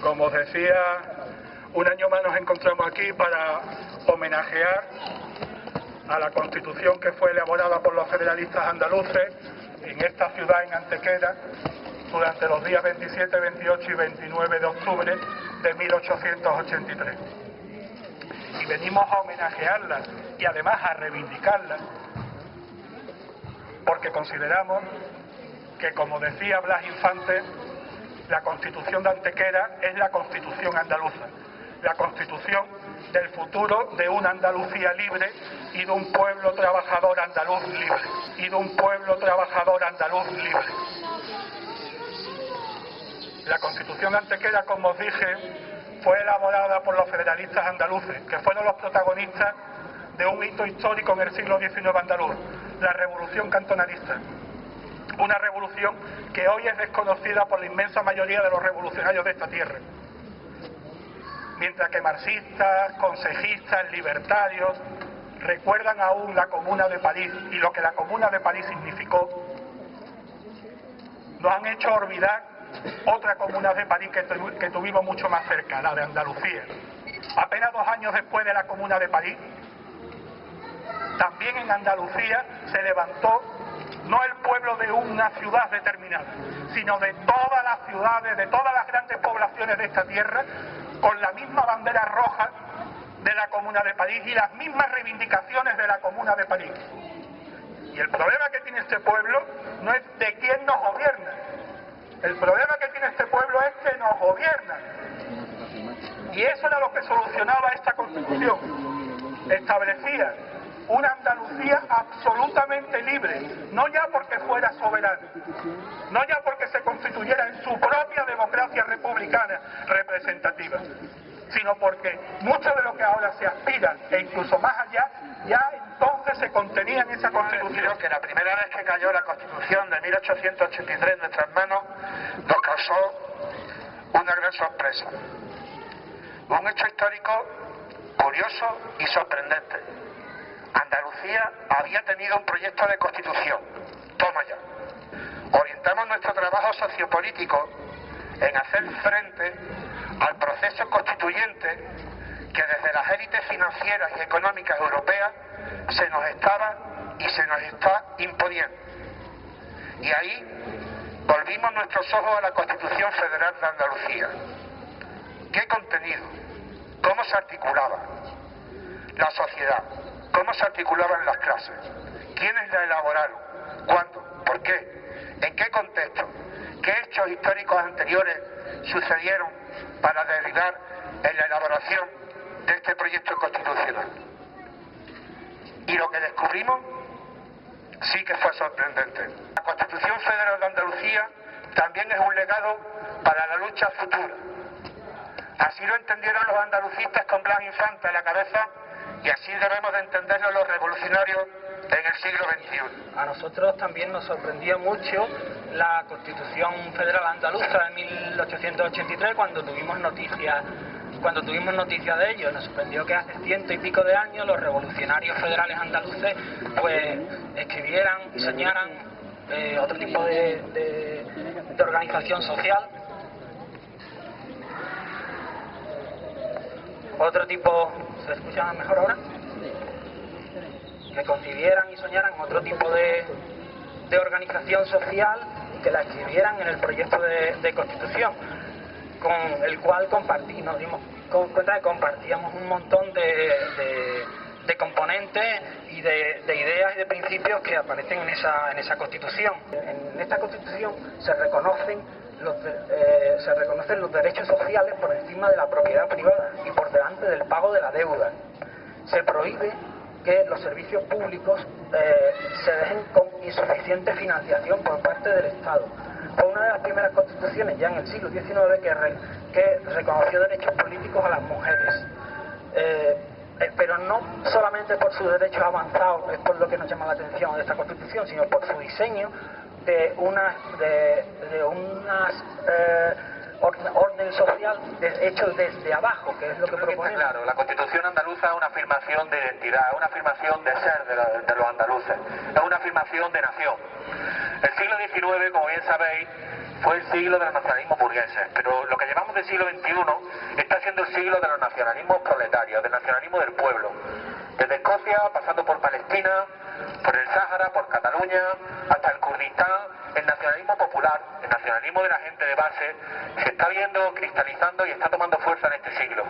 Como os decía, un año más nos encontramos aquí para homenajear a la Constitución que fue elaborada por los federalistas andaluces en esta ciudad, en Antequera, durante los días 27, 28 y 29 de octubre de 1883. Y venimos a homenajearla y además a reivindicarla, porque consideramos que, como decía Blas Infante, la Constitución de Antequera es la Constitución andaluza, la Constitución del futuro de una Andalucía libre y de un pueblo trabajador andaluz libre, y de un pueblo trabajador andaluz libre. La Constitución de Antequera, como os dije, fue elaborada por los federalistas andaluces, que fueron los protagonistas de un hito histórico en el siglo XIX andaluz, la Revolución Cantonalista. Una revolución que hoy es desconocida por la inmensa mayoría de los revolucionarios de esta tierra. Mientras que marxistas, consejistas, libertarios recuerdan aún la Comuna de París y lo que la Comuna de París significó, nos han hecho olvidar otra Comuna de París que tuvimos mucho más cerca, la de Andalucía. Apenas 2 años después de la Comuna de París, también en Andalucía se levantó no el pueblo de una ciudad determinada, sino de todas las ciudades, de todas las grandes poblaciones de esta tierra, con la misma bandera roja de la Comuna de París y las mismas reivindicaciones de la Comuna de París. Y el problema que tiene este pueblo no es de quién nos gobierna. El problema que tiene este pueblo es que nos gobiernan. Y eso era lo que solucionaba esta Constitución. Establecía una Andalucía absolutamente libre, no ya porque fuera soberana, no ya porque se constituyera en su propia democracia republicana representativa, sino porque mucho de lo que ahora se aspira, e incluso más allá, ya entonces se contenía en esa Constitución. Que la primera vez que cayó la Constitución de 1883 en nuestras manos nos causó una gran sorpresa. Un hecho histórico curioso y sorprendente. Andalucía había tenido un proyecto de constitución. Toma ya. Orientamos nuestro trabajo sociopolítico en hacer frente al proceso constituyente que desde las élites financieras y económicas europeas se nos estaba y se nos está imponiendo. Y ahí volvimos nuestros ojos a la Constitución Federal de Andalucía. ¿Qué contenido? ¿Cómo se articulaba la sociedad? ¿Cómo se articulaban las clases? ¿Quiénes la elaboraron? ¿Cuándo? ¿Por qué? ¿En qué contexto? ¿Qué hechos históricos anteriores sucedieron para derivar en la elaboración de este proyecto constitucional? Y lo que descubrimos sí que fue sorprendente. La Constitución Federal de Andalucía también es un legado para la lucha futura. Así lo entendieron los andalucistas con Blas Infante a la cabeza, y así debemos de entenderlo los revolucionarios en el siglo XXI. A nosotros también nos sorprendió mucho la Constitución Federal Andaluza de 1883 cuando tuvimos noticia de ello. Nos sorprendió que hace 100 y pico de años los revolucionarios federales andaluces pues escribieran y soñaran otro tipo de organización social, otro tipo. ¿Se escucha mejor ahora? Que concibieran y soñaran otro tipo de organización social y que la escribieran en el proyecto de Constitución, con el cual nos dimos cuenta de que compartíamos un montón de componentes y de ideas y de principios que aparecen en esa Constitución. En esta Constitución se reconocen los derechos sociales por encima de la propiedad privada y por delante del pago de la deuda. Se prohíbe que los servicios públicos se dejen con insuficiente financiación por parte del Estado. Fue una de las primeras constituciones ya en el siglo XIX que reconoció derechos políticos a las mujeres. Pero no solamente por sus derechos avanzados es por lo que nos llama la atención de esta Constitución, sino por su diseño de unas orden social hecho desde abajo, que es lo que propone. Claro, la Constitución andaluza es una afirmación de identidad, es una afirmación de ser de los andaluces, es una afirmación de nación. El siglo XIX, como bien sabéis, fue el siglo de los nacionalismos burgueses, pero lo que llevamos del siglo XXI está siendo el siglo de los nacionalismos proletarios, del nacionalismo del pueblo. Desde Escocia, pasando por Palestina, por el Sáhara, por Cataluña, hasta el Kurdistán, el nacionalismo popular, el nacionalismo de la gente de base, se está viendo cristalizando y está tomando fuerza en este siglo.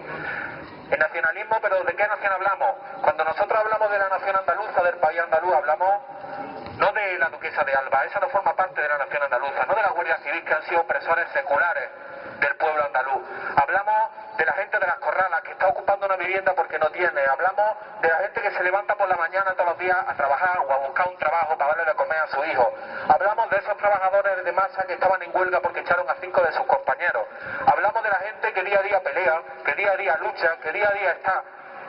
El nacionalismo, pero ¿de qué nación hablamos? Cuando nosotros hablamos de la nación andaluza, del país andaluz, hablamos no de la duquesa de Alba, esa no forma parte de la nación andaluza, no de la Guardia Civil, que han sido opresores seculares del pueblo andaluz. Hablamos de la gente de las corralas que está ocupando una vivienda porque no tiene. Hablamos de la gente que se levanta por la mañana todos los días a trabajar o a buscar un trabajo para darle de comer a su hijo. Hablamos de esos trabajadores de masa que estaban en huelga porque echaron a 5 de sus compañeros. Hablamos de la gente que día a día pelea, que día a día lucha, que día a día está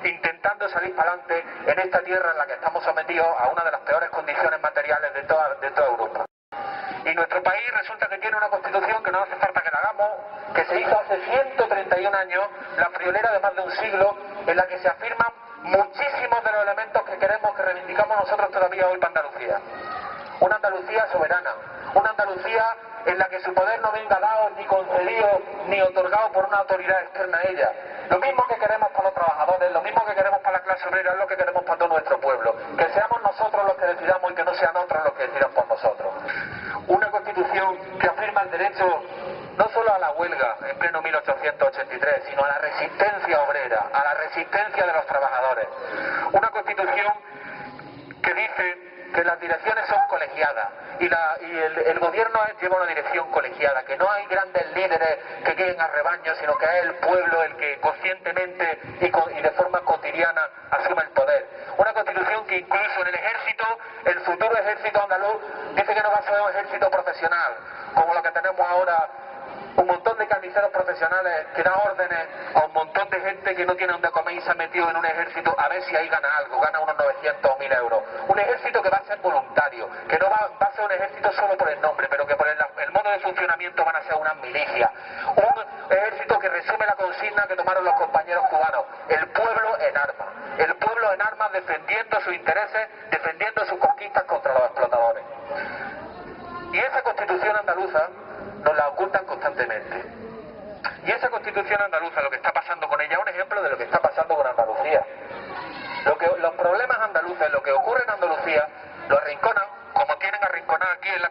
intentando salir para adelante en esta tierra en la que estamos sometidos a una de las peores condiciones materiales de toda Europa. Y nuestro país resulta que tiene una constitución que no hace falta que la hagamos, que se hizo hace 131 años, la friolera de más de un siglo, en la que se afirman muchísimos de los elementos que queremos, que reivindicamos nosotros todavía hoy para Andalucía. Una Andalucía soberana, una Andalucía en la que su poder no venga dado, ni concedido, ni otorgado por una autoridad externa a ella. Lo mismo que queremos para los trabajadores, lo mismo que queremos para la clase obrera, es lo que queremos para todo nuestro pueblo. Que seamos nosotros los que decidamos y que no sean otros los que decidan por nosotros. Una constitución que afirma el derecho no solo a la huelga en pleno 1883, sino a la resistencia obrera, a la resistencia de los trabajadores. Una constitución que dice que las direcciones son colegiadas y el gobierno lleva una dirección colegiada, que no hay grandes líderes que queden a rebaño, sino que es el pueblo el que conscientemente y de forma cotidiana asume el poder. Una constitución que incluso en el ejército, el futuro ejército andaluz, dice que no va a ser un ejército profesional, como lo que tenemos ahora, un montón de carniceros profesionales que dan órdenes a un montón de gente que no tiene donde comer y se ha metido en un ejército a ver si ahí gana algo, gana unos 900 o 1000 euros. Un ejército que va a ser voluntario, que no va a ser un ejército solo por el nombre, pero que por el modo de funcionamiento van a ser unas milicias. Un ejército que resume la consigna que tomaron los compañeros cubanos: el pueblo en armas. El pueblo en armas defendiendo sus intereses, defendiendo sus conquistas contra los explotadores. Y esa constitución andaluza nos la ocultan constantemente. Y esa constitución andaluza, lo que está pasando con ella, es un ejemplo de lo que está pasando con Andalucía. Los problemas andaluces, lo que ocurre en Andalucía, lo arrinconan, como tienen arrinconado aquí en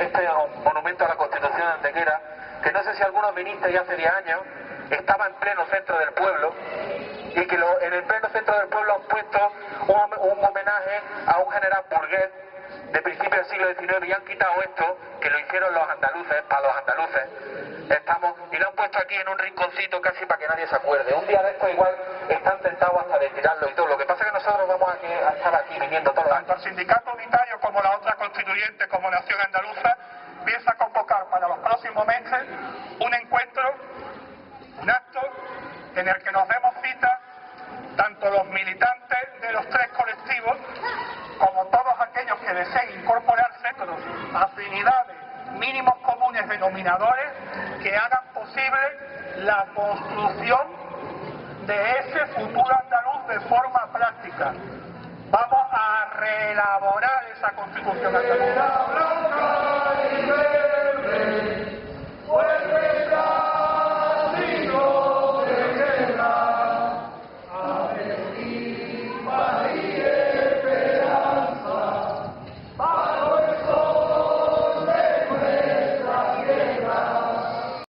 este monumento a la Constitución de Antequera, que no sé si algunos viniste ya hace 10 años, estaba en pleno centro del pueblo, y que en el pleno centro del pueblo han puesto un homenaje a un general burgués de principios del siglo XIX, y han quitado esto, que lo hicieron los andaluces, para los andaluces, y lo han puesto aquí en un rinconcito casi para que nadie se acuerde. Un día de esto igual están tentados hasta de tirarlo y todo. Lo que pasa es que nosotros vamos a estar aquí viniendo todos los años. Tanto el sindicato unitario como la otra constituyente como Nación Andaluza piensa convocar para los próximos meses un encuentro, un acto en el que nos demos cita tanto los militantes de los 3 colectivos como todos aquellos que deseen incorporarse a afinidades, mínimos comunes denominadores que hagan posible la construcción de ese futuro andaluz de forma práctica. Vamos a reelaborar esa constitución andaluza.